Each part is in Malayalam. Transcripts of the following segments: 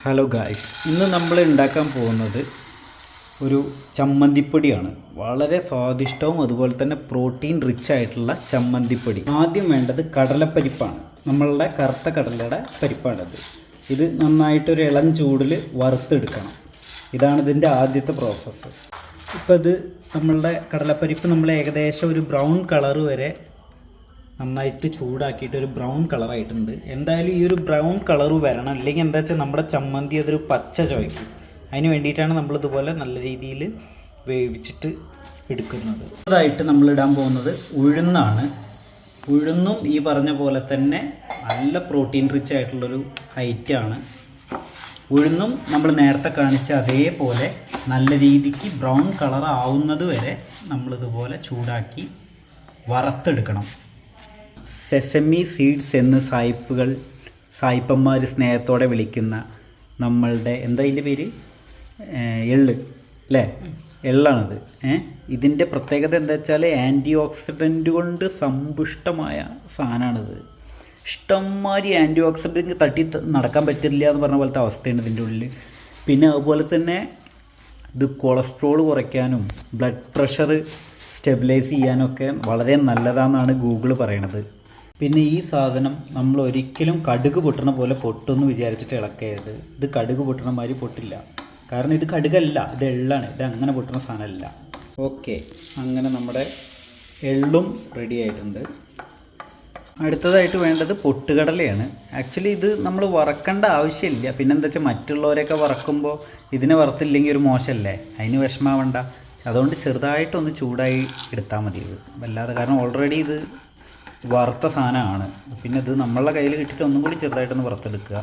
ഹലോ ഗായ്സ്, ഇന്ന് നമ്മൾ ഉണ്ടാക്കാൻ പോകുന്നത് ഒരു ചമ്മന്തിപ്പൊടിയാണ്. വളരെ സ്വാദിഷ്ടവും അതുപോലെ തന്നെ പ്രോട്ടീൻ റിച്ച് ആയിട്ടുള്ള ചമ്മന്തിപ്പൊടി. ആദ്യം വേണ്ടത് കടലപ്പരിപ്പാണ്. നമ്മളുടെ കറുത്ത കടലയുടെ പരിപ്പാണത്. ഇത് നന്നായിട്ടൊരു ഇളം ചൂടിൽ വറുത്തെടുക്കണം. ഇതാണ് ഇതിൻ്റെ ആദ്യത്തെ പ്രോസസ്സ്. ഇപ്പോൾ ഇത് നമ്മളുടെ കടലപ്പരിപ്പ് നമ്മൾ ഏകദേശം ഒരു ബ്രൗൺ കളർ വരെ നന്നായിട്ട് ചൂടാക്കിയിട്ട് ഒരു ബ്രൗൺ കളറായിട്ടുണ്ട്. എന്തായാലും ഈ ഒരു ബ്രൗൺ കളർ വരണം, അല്ലെങ്കിൽ എന്താ വെച്ചാൽ നമ്മുടെ ചമ്മന്തി അതൊരു പച്ച ചുവയ്ക്കും. അതിന് വേണ്ടിയിട്ടാണ് നമ്മളിതുപോലെ നല്ല രീതിയിൽ വേവിച്ചിട്ട് എടുക്കുന്നത്. അതായിട്ട് നമ്മൾ ഇടാൻ പോകുന്നത് ഉഴുന്നാണ്. ഉഴുന്നും ഈ പറഞ്ഞ പോലെ തന്നെ നല്ല പ്രോട്ടീൻ റിച്ച് ആയിട്ടുള്ളൊരു ഐറ്റമാണ്. ഉഴുന്നും നമ്മൾ നേരത്തെ കാണിച്ച അതേപോലെ നല്ല രീതിക്ക് ബ്രൗൺ കളർ ആവുന്നത് വരെ നമ്മളിതുപോലെ ചൂടാക്കി വറുത്തെടുക്കണം. സെസമി സീഡ്സ് എന്ന് സായിപ്പന്മാർ സ്നേഹത്തോടെ വിളിക്കുന്ന നമ്മളുടെ എന്താ ഇതിൻ്റെ പേര്, എള്ള് അല്ലേ, എള്ളാണിത്. ഇതിൻ്റെ പ്രത്യേകത എന്താ വെച്ചാൽ ആൻറ്റി ഓക്സിഡൻറ്റ് കൊണ്ട് സമ്പുഷ്ടമായ സാധനമാണിത്. ഇഷ്ടംമാതിരി ആൻറ്റി ഓക്സിഡൻറ്റ് തട്ടി നടക്കാൻ പറ്റില്ല എന്ന് പറഞ്ഞ പോലത്തെ അവസ്ഥയാണ് ഇതിൻ്റെ ഉള്ളിൽ. പിന്നെ അതുപോലെ തന്നെ ഇത് കൊളസ്ട്രോൾ കുറയ്ക്കാനും ബ്ലഡ് പ്രഷർ സ്റ്റെബിലൈസ് ചെയ്യാനൊക്കെ വളരെ നല്ലതാണെന്നാണ് ഗൂഗിൾ പറയണത്. പിന്നെ ഈ സാധനം നമ്മൾ ഒരിക്കലും കടുക് പൊട്ടണ പോലെ പൊട്ടുമെന്ന് വിചാരിച്ചിട്ട് ഇളക്കരുത്. ഇത് കടുക് പൊട്ടണ മാതിരി പൊട്ടില്ല, കാരണം ഇത് കടുകല്ല, ഇത് എള്ളാണ്. ഇത് അങ്ങനെ പൊട്ടുന്ന സാധനമല്ല. ഓക്കെ, അങ്ങനെ നമ്മുടെ എള്ളും റെഡി ആയിട്ടുണ്ട്. അടുത്തതായിട്ട് വേണ്ടത് പൊട്ടുകടലയാണ്. ആക്ച്വലി ഇത് നമ്മൾ വറക്കേണ്ട ആവശ്യമില്ല. പിന്നെന്താ വെച്ചാൽ മറ്റുള്ളവരൊക്കെ വറക്കുമ്പോൾ ഇതിനെ വറുത്തില്ലെങ്കിൽ ഒരു മോശമല്ലേ, അതിന് വിഷമാവണ്ട. അതുകൊണ്ട് ചെറുതായിട്ടൊന്ന് ചൂടായി എടുത്താൽ മതി. ഇത് വല്ലാതെ, കാരണം ഓൾറെഡി ഇത് വറുത്ത സാധനമാണ്. പിന്നെ ഇത് നമ്മളുടെ കയ്യിൽ കിട്ടിയിട്ട് ഒന്നും കൂടി ചെറുതായിട്ടൊന്ന് വറുത്തെടുക്കുക.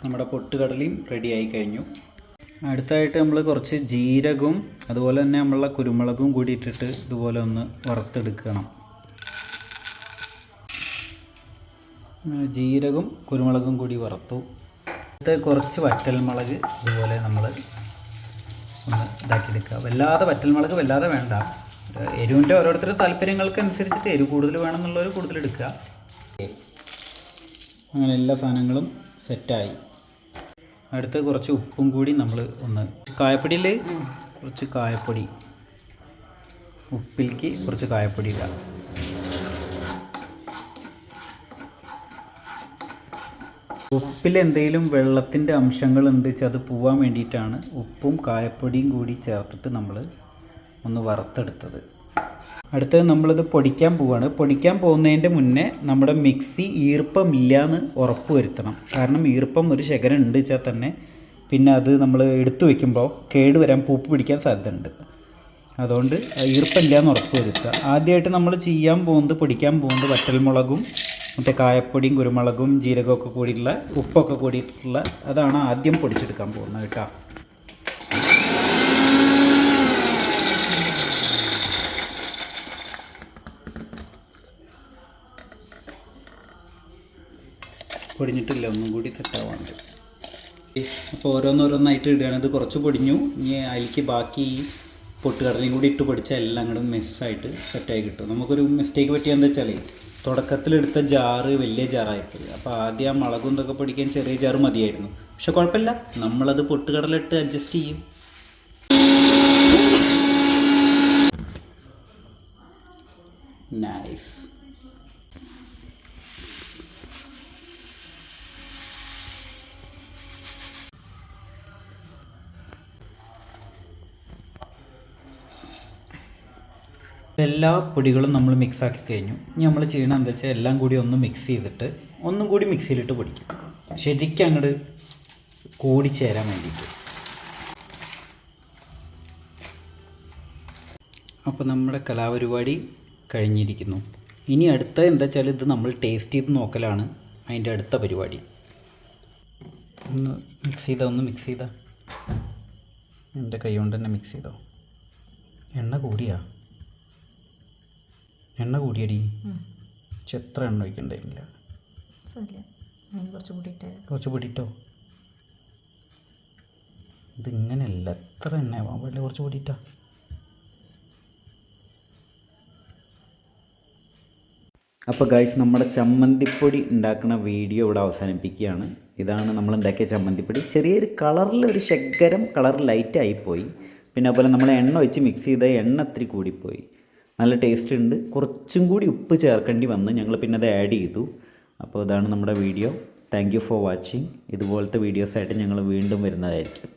നമ്മുടെ പൊട്ടുകടലയും റെഡിയായി കഴിഞ്ഞു. അടുത്തായിട്ട് നമ്മൾ കുറച്ച് ജീരകവും അതുപോലെ തന്നെ നമ്മളുടെ കുരുമുളകും കൂടി ഇട്ടിട്ട് ഇതുപോലെ ഒന്ന് വറുത്തെടുക്കണം. ജീരകവും കുരുമുളകും കൂടി വറുത്തു. അടുത്ത കുറച്ച് വറ്റൽമുളക് ഇതുപോലെ നമ്മൾ ഒന്ന് ഇതാക്കിയെടുക്കുക. വല്ലാതെ വറ്റൽമുളക് വല്ലാതെ വേണ്ട. എരിവിൻ്റെ ഓരോരുത്തരുടെ താല്പര്യങ്ങൾക്ക് അനുസരിച്ചിട്ട് എരിവ് കൂടുതൽ വേണമെന്നുള്ളവർ കൂടുതലെടുക്കുക. അങ്ങനെ എല്ലാ സാധനങ്ങളും സെറ്റായി. അടുത്ത് കുറച്ച് ഉപ്പും കൂടി നമ്മൾ ഒന്ന്, കായപ്പൊടിയിൽ കുറച്ച് കായപ്പൊടി, ഉപ്പിലേക്ക് കുറച്ച് കായപ്പൊടി ഇടുക. ഉപ്പിൽ എന്തെങ്കിലും വെള്ളത്തിൻ്റെ അംശങ്ങളുണ്ട് വെച്ചാൽ അത് പോവാൻ വേണ്ടിയിട്ടാണ് ഉപ്പും കായപ്പൊടിയും കൂടി ചേർത്തിട്ട് നമ്മൾ ഒന്ന് വറുത്തെടുത്തത്. അടുത്തത് നമ്മളിത് പൊടിക്കാൻ പോവുകയാണ്. പൊടിക്കാൻ പോകുന്നതിൻ്റെ മുന്നേ നമ്മുടെ മിക്സി ഈർപ്പമില്ല എന്ന് ഉറപ്പ് വരുത്തണം. കാരണം ഈർപ്പം ഒരു ശകലം ഉണ്ട് വെച്ചാൽ തന്നെ പിന്നെ അത് നമ്മൾ എടുത്തു വയ്ക്കുമ്പോൾ കേടുവരാൻ, പൂപ്പ് പിടിക്കാൻ സാധ്യതയുണ്ട്. അതുകൊണ്ട് ഈർപ്പമില്ല എന്ന് ഉറപ്പ് വരുത്തുക. ആദ്യമായിട്ട് നമ്മൾ ചെയ്യാൻ പോകുന്നത്, പൊടിക്കാൻ പോകുന്നത് വറ്റൽമുളകും മറ്റേ കായപ്പൊടിയും കുരുമുളകും ജീരകമൊക്കെ കൂടിയിട്ടുള്ള ഉപ്പൊക്കെ കൂടിയിട്ടുള്ള അതാണ് ആദ്യം പൊടിച്ചെടുക്കാൻ പോകുന്നത് കേട്ടോ. പൊടിഞ്ഞിട്ടില്ല, ഒന്നും കൂടി സെറ്റാവാണ്ട്. അപ്പോൾ ഓരോന്നോരോന്നായിട്ട് ഇടുകയാണ്. ഇത് കുറച്ച് പൊടിഞ്ഞു. ഇനി അതിലേക്ക് ബാക്കി ഈ പൊട്ടുകടലയും കൂടി ഇട്ട് പൊടിച്ചാൽ എല്ലാം കൂടെ മിക്സായിട്ട് സെറ്റായി കിട്ടും. നമുക്കൊരു മിസ്റ്റേക്ക് പറ്റിയെന്ന് വെച്ചാൽ തുടക്കത്തിലെടുത്ത ജാറ് വലിയ ജാറായിപ്പോയി. അപ്പോൾ ആദ്യം ആ മുളകും ഇതൊക്കെ പൊടിക്കാൻ ചെറിയ ജാറ് മതിയായിരുന്നു. പക്ഷെ കുഴപ്പമില്ല, നമ്മളത് പൊട്ടുകടല ഇട്ട് അഡ്ജസ്റ്റ് ചെയ്യും. നൈസ്. എല്ലാ പൊടികളും നമ്മൾ മിക്സാക്കി കഴിഞ്ഞു. ഇനി നമ്മൾ ചെയ്യണം എന്താ വെച്ചാൽ എല്ലാം കൂടി ഒന്ന് മിക്സ് ചെയ്തിട്ട് ഒന്നും കൂടി മിക്സിയിലിട്ട് പൊടിക്കും, ശരിക്കും അങ്ങോട്ട് കൂടിച്ചേരാൻ വേണ്ടിയിട്ട്. അപ്പോൾ നമ്മുടെ കലാപരിപാടി കഴിഞ്ഞിരിക്കുന്നു. ഇനി അടുത്ത എന്താ വെച്ചാൽ ഇത് നമ്മൾ ടേസ്റ്റ് ചെയ്ത് നോക്കലാണ് അതിൻ്റെ അടുത്ത പരിപാടി. ഒന്ന് മിക്സ് ചെയ്താൽ എൻ്റെ കൈ കൊണ്ട് തന്നെ മിക്സ് ചെയ്തോ. എണ്ണ കൂടിയടി, എത്ര എണ്ണ ഒഴിക്കണ്ടായിരുന്നില്ല. കുറച്ച് പൊടിയിട്ടോ. ഇതിങ്ങനെയല്ല, എത്ര എണ്ണ ആവാൻ പാടില്ല, കുറച്ച് പൊടിയിട്ടാ. അപ്പോൾ ഗൈസ് നമ്മുടെ ചമ്മന്തിപ്പൊടി ഉണ്ടാക്കുന്ന വീഡിയോ ഇവിടെ അവസാനിപ്പിക്കുകയാണ്. ഇതാണ് നമ്മൾ ഉണ്ടാക്കിയ ചമ്മന്തിപ്പൊടി. ചെറിയൊരു കളറിലൊരു ശകലം കളർ ലൈറ്റായിപ്പോയി. പിന്നെ അതുപോലെ നമ്മൾ എണ്ണ വെച്ച് മിക്സ് ചെയ്ത എണ്ണ ഇത്തിരി കൂടിപ്പോയി. നല്ല ടേസ്റ്റ് ഉണ്ട്. കുറച്ചും കൂടി ഉപ്പ് ചേർക്കേണ്ടി വന്ന് ഞങ്ങൾ പിന്നെ അത് ആഡ് ചെയ്തു. അപ്പോൾ ഇതാണ് നമ്മുടെ video. Thank you for watching. ഇതുപോലത്തെ വീഡിയോസായിട്ട് ഞങ്ങൾ വീണ്ടും വരുന്നതായിരിക്കും.